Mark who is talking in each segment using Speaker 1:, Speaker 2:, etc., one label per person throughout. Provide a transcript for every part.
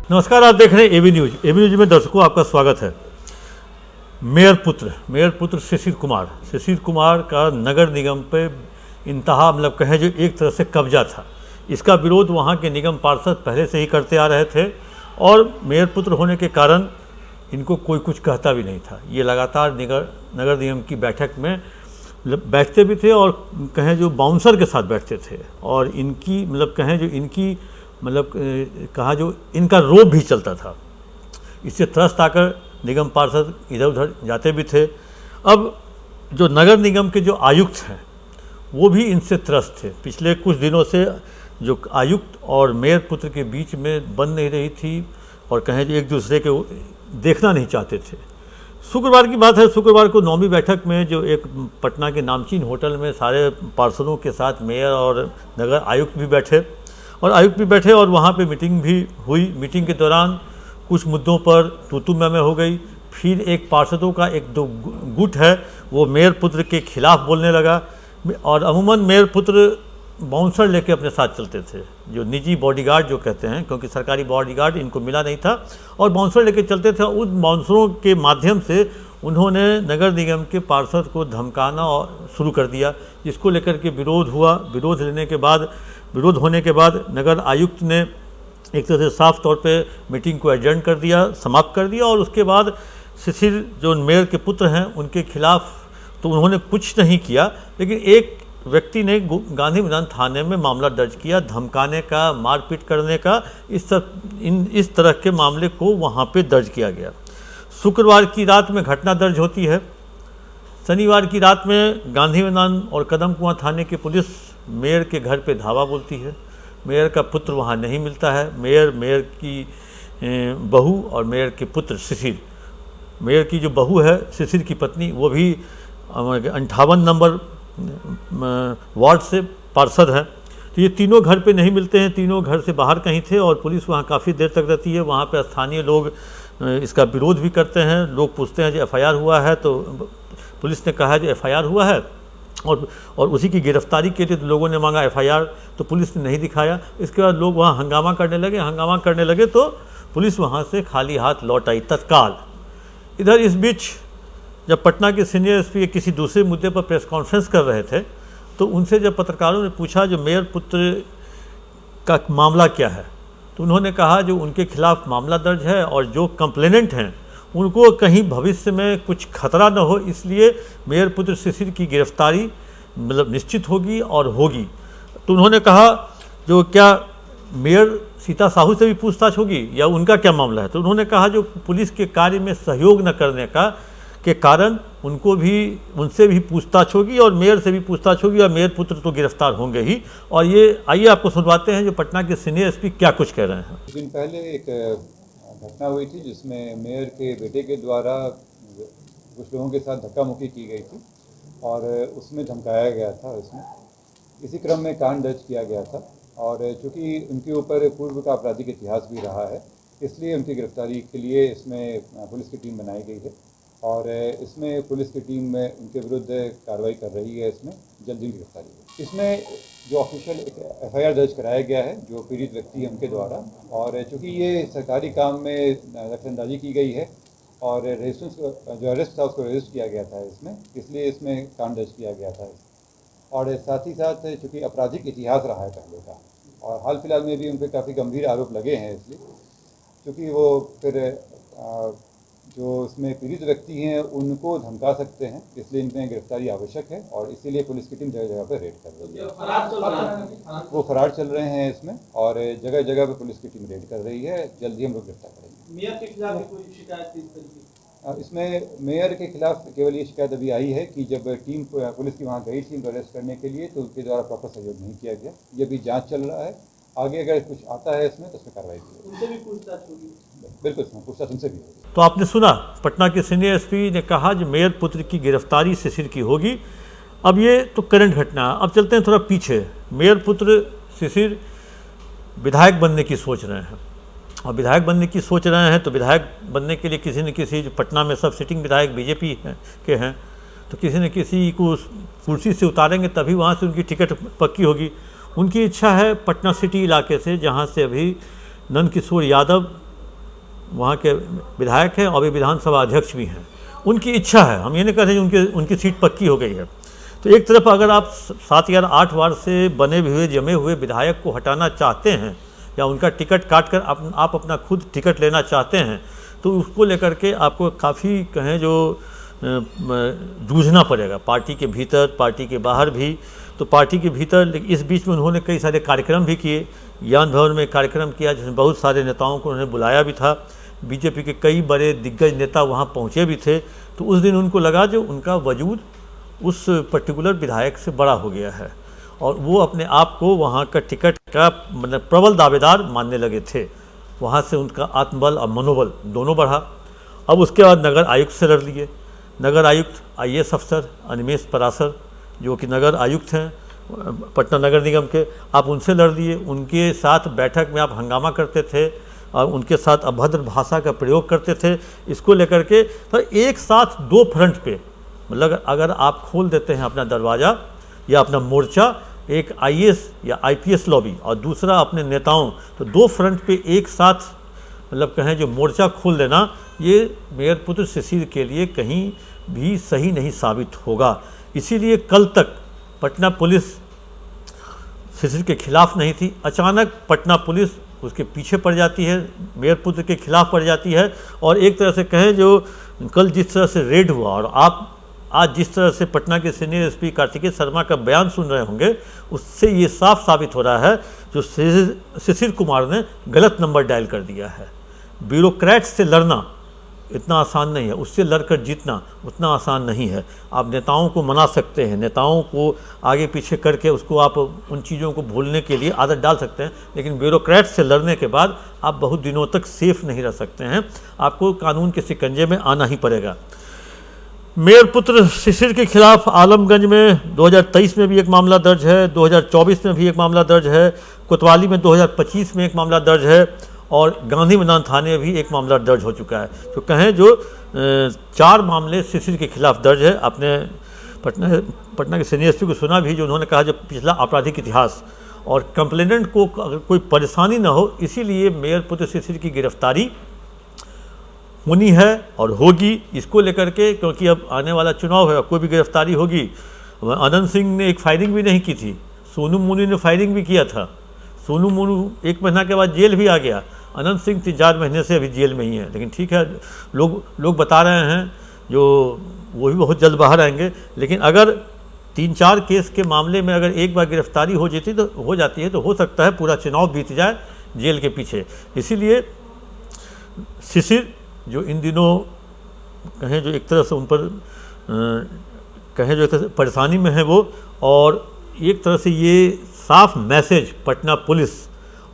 Speaker 1: नमस्कार, आप देख रहे हैं एबी न्यूज। एबी न्यूज में दर्शकों आपका स्वागत है। मेयर पुत्र शिशिर कुमार का नगर निगम पे इंतहा मतलब कहें जो एक तरह से कब्जा था। इसका विरोध वहाँ के निगम पार्षद पहले से ही करते आ रहे थे और मेयर पुत्र होने के कारण इनको कोई कुछ कहता भी नहीं था। ये लगातार नगर निगम की बैठक में बैठते भी थे और कहें जो बाउंसर के साथ बैठते थे और इनकी मतलब कहें जो इनकी मतलब कहा जो इनका रोब भी चलता था। इससे त्रस्त आकर निगम पार्षद इधर उधर जाते भी थे। अब जो नगर निगम के जो आयुक्त हैं वो भी इनसे त्रस्त थे। पिछले कुछ दिनों से जो आयुक्त और मेयर पुत्र के बीच में बन नहीं रही थी और कहें जो एक दूसरे के देखना नहीं चाहते थे। शुक्रवार की बात है, शुक्रवार को 9वीं बैठक में जो एक पटना के नामचीन होटल में सारे पार्षदों के साथ मेयर और नगर आयुक्त भी बैठे और वहाँ पे मीटिंग भी हुई। मीटिंग के दौरान कुछ मुद्दों पर तू मैं हो गई। फिर एक पार्षदों का एक दो गुट है वो मेयर पुत्र के खिलाफ बोलने लगा और अमूमन मेयर पुत्र बाउंसर लेके अपने साथ चलते थे, जो निजी बॉडीगार्ड जो कहते हैं, क्योंकि सरकारी बॉडीगार्ड इनको मिला नहीं था और बाउंसर लेके चलते थे। उस बाउंसरों के माध्यम से उन्होंने नगर निगम के पार्षद को धमकाना और शुरू कर दिया, जिसको लेकर के विरोध हुआ। विरोध होने के बाद नगर आयुक्त ने एक तरह से साफ तौर पे मीटिंग को एडजर्न कर दिया, समाप्त कर दिया और उसके बाद शिशिर जो मेयर के पुत्र हैं उनके खिलाफ तो उन्होंने कुछ नहीं किया, लेकिन एक व्यक्ति ने गांधी मैदान थाने में मामला दर्ज किया, धमकाने का, मारपीट करने का, इस तरह के मामले को वहाँ पे दर्ज किया गया। शुक्रवार की रात में घटना दर्ज होती है। शनिवार की रात में गांधी मैदान और कदम कुआं थाने की पुलिस मेयर के घर पे धावा बोलती है। मेयर का पुत्र वहाँ नहीं मिलता है। मेयर की बहू और मेयर के पुत्र शिशिर, मेयर की जो बहू है शिशिर की पत्नी, वो भी 58 नंबर वार्ड से पार्षद है। तो ये तीनों घर पे नहीं मिलते हैं, तीनों घर से बाहर कहीं थे और पुलिस वहाँ काफ़ी देर तक रहती है। वहाँ पे स्थानीय लोग इसका विरोध भी करते हैं। लोग पूछते हैं जो एफआईआर हुआ है, तो पुलिस ने कहा है जो एफआईआर हुआ है और उसी की गिरफ्तारी के लिए तो लोगों ने मांगा एफआईआर, तो पुलिस ने नहीं दिखाया। इसके बाद लोग वहाँ हंगामा करने लगे तो पुलिस वहाँ से खाली हाथ लौट आई तत्काल। इधर इस बीच जब पटना के सीनियर एसपी किसी दूसरे मुद्दे पर प्रेस कॉन्फ्रेंस कर रहे थे तो उनसे जब पत्रकारों ने पूछा जो मेयर पुत्र का मामला क्या है, तो उन्होंने कहा जो उनके खिलाफ मामला दर्ज है और जो कंप्लेनेंट हैं उनको कहीं भविष्य में कुछ खतरा न हो, इसलिए मेयर पुत्र शिशिर की गिरफ्तारी मतलब निश्चित होगी और होगी। तो उन्होंने कहा जो क्या मेयर सीता साहू से भी पूछताछ होगी या उनका क्या मामला है, तो उन्होंने कहा जो पुलिस के कार्य में सहयोग न करने के कारण उनसे भी पूछताछ होगी और मेयर से भी पूछताछ होगी और मेयर पुत्र तो गिरफ्तार होंगे ही। और ये आइए आपको सुनवाते हैं जो पटना के सीनियर एसपी क्या कुछ कह रहे हैं।
Speaker 2: कुछ दिन पहले एक घटना हुई थी जिसमें मेयर के बेटे के द्वारा कुछ लोगों के साथ धक्का मुक्की की गई थी और उसमें धमकाया गया था। इसी क्रम में कांड दर्ज किया गया था और चूँकि उनके ऊपर पूर्व का आपराधिक इतिहास भी रहा है, इसलिए उनकी गिरफ्तारी के लिए इसमें पुलिस की टीम बनाई गई है और इसमें पुलिस की टीम में उनके विरुद्ध कार्रवाई कर रही है। इसमें जल्द ही गिरफ्तारी है। इसमें जो ऑफिशियल एफआईआर दर्ज कराया गया है जो पीड़ित व्यक्ति है उनके द्वारा, और चूँकि ये सरकारी काम में दखलंदाजी की गई है और रेजिस्टेंस जो अरेस्ट था उसको रजिस्ट किया गया था इसमें, इसलिए इसमें कांड दर्ज किया गया था। और साथ ही साथ चूँकि आपराधिक इतिहास रहा है पहले का और हाल फिलहाल में भी उन पर काफ़ी गंभीर आरोप लगे हैं, इसलिए चूँकि वो फिर जो इसमें पीड़ित व्यक्ति हैं उनको धमका सकते हैं, इसलिए इनमें गिरफ्तारी आवश्यक है और इसीलिए पुलिस की टीम जगह जगह पर रेड कर रही है। वो फरार चल रहे हैं इसमें और जगह जगह पर पुलिस की टीम रेड कर रही है। जल्दी हम लोग गिरफ्तार करेंगे।
Speaker 3: मेयर के खिलाफ कोई शिकायत इस तरीके?
Speaker 2: इसमें मेयर के खिलाफ केवल ये शिकायत अभी आई है कि जब टीम पुलिस की वहाँ गई थी उनको अरेस्ट करने के लिए तो उनके द्वारा प्रॉपर सहयोग नहीं किया गया। ये भी जाँच चल रहा है, आगे अगर कुछ आता है इसमें तो उसमें कार्रवाई की
Speaker 3: उनसे भी पूछताछ होगी।
Speaker 2: बिल्कुल पूछताछ उनसे भी होगी।
Speaker 1: तो आपने सुना पटना के सीनियर एसपी ने कहा जो मेयर पुत्र की गिरफ्तारी शिशिर की होगी। अब ये तो करंट घटना, अब चलते हैं थोड़ा पीछे। मेयर पुत्र शिशिर विधायक बनने की सोच रहे हैं और विधायक बनने की सोच रहे हैं तो विधायक बनने के लिए किसी न किसी, जो पटना में सब सिटिंग विधायक बीजेपी के हैं, तो किसी न किसी को कुर्सी से उतारेंगे तभी वहाँ से उनकी टिकट पक्की होगी। उनकी इच्छा है पटना सिटी इलाके से, जहाँ से अभी नंदकिशोर यादव वहाँ के विधायक हैं और वे विधानसभा अध्यक्ष भी हैं। उनकी इच्छा है, हम ये नहीं कह रहे उनकी सीट पक्की हो गई है। तो एक तरफ अगर आप 7 या 8 बार से बने हुए जमे हुए विधायक को हटाना चाहते हैं या उनका टिकट काट कर आप अपना खुद टिकट लेना चाहते हैं, तो उसको लेकर के आपको काफ़ी कहें जो जूझना पड़ेगा, पार्टी के भीतर, पार्टी के बाहर भी। तो पार्टी के भीतर इस बीच में उन्होंने कई सारे कार्यक्रम भी किए। ज्ञान भवन में कार्यक्रम किया जिसमें बहुत सारे नेताओं को उन्होंने बुलाया भी था। बीजेपी के कई बड़े दिग्गज नेता वहाँ पहुँचे भी थे। तो उस दिन उनको लगा जो उनका वजूद उस पर्टिकुलर विधायक से बड़ा हो गया है और वो अपने आप को वहाँ का टिकट का मतलब प्रबल दावेदार मानने लगे थे। वहाँ से उनका आत्मबल और मनोबल दोनों बढ़ा। अब उसके बाद नगर आयुक्त से लड़ लिए। नगर आयुक्त IAS अफसर अनिमेष पराशर जो कि नगर आयुक्त हैं पटना नगर निगम के, आप उनसे लड़ लिए। उनके साथ बैठक में आप हंगामा करते थे और उनके साथ अभद्र भाषा का प्रयोग करते थे। इसको लेकर के तो एक साथ 2 फ्रंट पे मतलब अगर आप खोल देते हैं अपना दरवाज़ा या अपना मोर्चा, एक IAS या IPS लॉबी और दूसरा अपने नेताओं, तो 2 फ्रंट पे एक साथ मतलब कहें जो मोर्चा खोल देना, ये मेयर पुत्र शिशिर के लिए कहीं भी सही नहीं साबित होगा। इसीलिए कल तक पटना पुलिस शिशिर के खिलाफ नहीं थी। अचानक पटना पुलिस उसके पीछे पड़ जाती है, मेयर पुत्र के खिलाफ पड़ जाती है और एक तरह से कहें जो कल जिस तरह से रेड हुआ और आप आज जिस तरह से पटना के सीनियर SP कार्तिकेय शर्मा का बयान सुन रहे होंगे, उससे ये साफ साबित हो रहा है जो शिशिर कुमार ने गलत नंबर डायल कर दिया है। ब्यूरोक्रेट से लड़ना इतना आसान नहीं है, उससे लड़कर जीतना उतना आसान नहीं है। आप नेताओं को मना सकते हैं, नेताओं को आगे पीछे करके उसको आप उन चीज़ों को भूलने के लिए आदत डाल सकते हैं, लेकिन ब्यूरोक्रेट से लड़ने के बाद आप बहुत दिनों तक सेफ नहीं रह सकते हैं। आपको कानून के शिकंजे में आना ही पड़ेगा। मेयर पुत्र शिशिर के खिलाफ आलमगंज में 2023 में भी एक मामला दर्ज है, 2024 में भी एक मामला दर्ज है, कोतवाली में 2025 में एक मामला दर्ज है और गांधी मैदान थाने में भी एक मामला दर्ज हो चुका है। तो कहें जो 4 मामले शिशिर के खिलाफ दर्ज है। आपने पटना के सीनियर SP को सुना भी जो उन्होंने कहा जो पिछला आपराधिक इतिहास और कंप्लेनेंट को अगर कोई परेशानी ना हो, इसीलिए मेयर पुत्र शिशिर की गिरफ्तारी होनी है और होगी। इसको लेकर के क्योंकि अब आने वाला चुनाव है, कोई भी गिरफ्तारी होगी। अनंत सिंह ने एक फायरिंग भी नहीं की थी, सोनू मोनू ने फायरिंग भी किया था। सोनू मोनू 1 महीना के बाद जेल भी आ गया। अनंत सिंह 3-4 महीने से अभी जेल में ही है, लेकिन ठीक है, लोग बता रहे हैं जो वो भी बहुत जल्द बाहर आएंगे। लेकिन अगर 3-4 केस के मामले में अगर एक बार गिरफ्तारी हो जाती है तो हो सकता है पूरा चुनाव बीत जाए जेल के पीछे। इसीलिए शिशिर जो इन दिनों कहें जो एक तरह से उन पर कहें जो एक तरह से परेशानी में है वो, और एक तरह से ये साफ मैसेज पटना पुलिस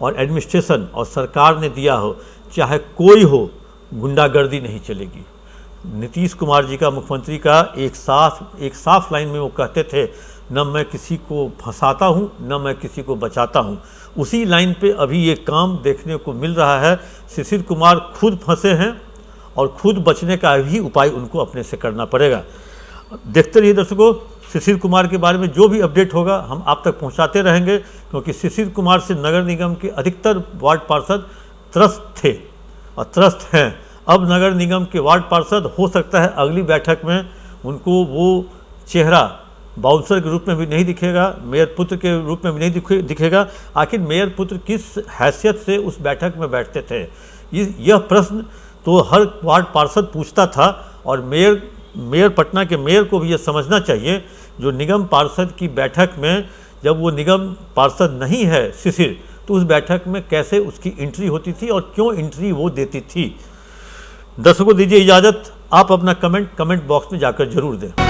Speaker 1: और एडमिनिस्ट्रेशन और सरकार ने दिया हो, चाहे कोई हो, गुंडागर्दी नहीं चलेगी। नीतीश कुमार जी का, मुख्यमंत्री का एक साफ लाइन में वो कहते थे, न मैं किसी को फंसाता हूँ न मैं किसी को बचाता हूँ। उसी लाइन पे अभी ये काम देखने को मिल रहा है। शिशिर कुमार खुद फंसे हैं और खुद बचने का भी उपाय उनको अपने से करना पड़ेगा। देखते रहिए दर्शकों, शिशिर कुमार के बारे में जो भी अपडेट होगा हम आप तक पहुंचाते रहेंगे, क्योंकि शिशिर कुमार से नगर निगम के अधिकतर वार्ड पार्षद त्रस्त थे और त्रस्त हैं। अब नगर निगम के वार्ड पार्षद हो सकता है अगली बैठक में उनको वो चेहरा बाउंसर के रूप में भी नहीं दिखेगा, मेयर पुत्र के रूप में भी नहीं दिखेगा। आखिर मेयर पुत्र किस हैसियत से उस बैठक में बैठते थे, यह प्रश्न तो हर वार्ड पार्षद पूछता था। और मेयर पटना के मेयर को भी यह समझना चाहिए, जो निगम पार्षद की बैठक में जब वो निगम पार्षद नहीं है शिशिर, तो उस बैठक में कैसे उसकी एंट्री होती थी और क्यों एंट्री वो देती थी। दर्शकों दीजिए इजाज़त, आप अपना कमेंट बॉक्स में जाकर जरूर दें।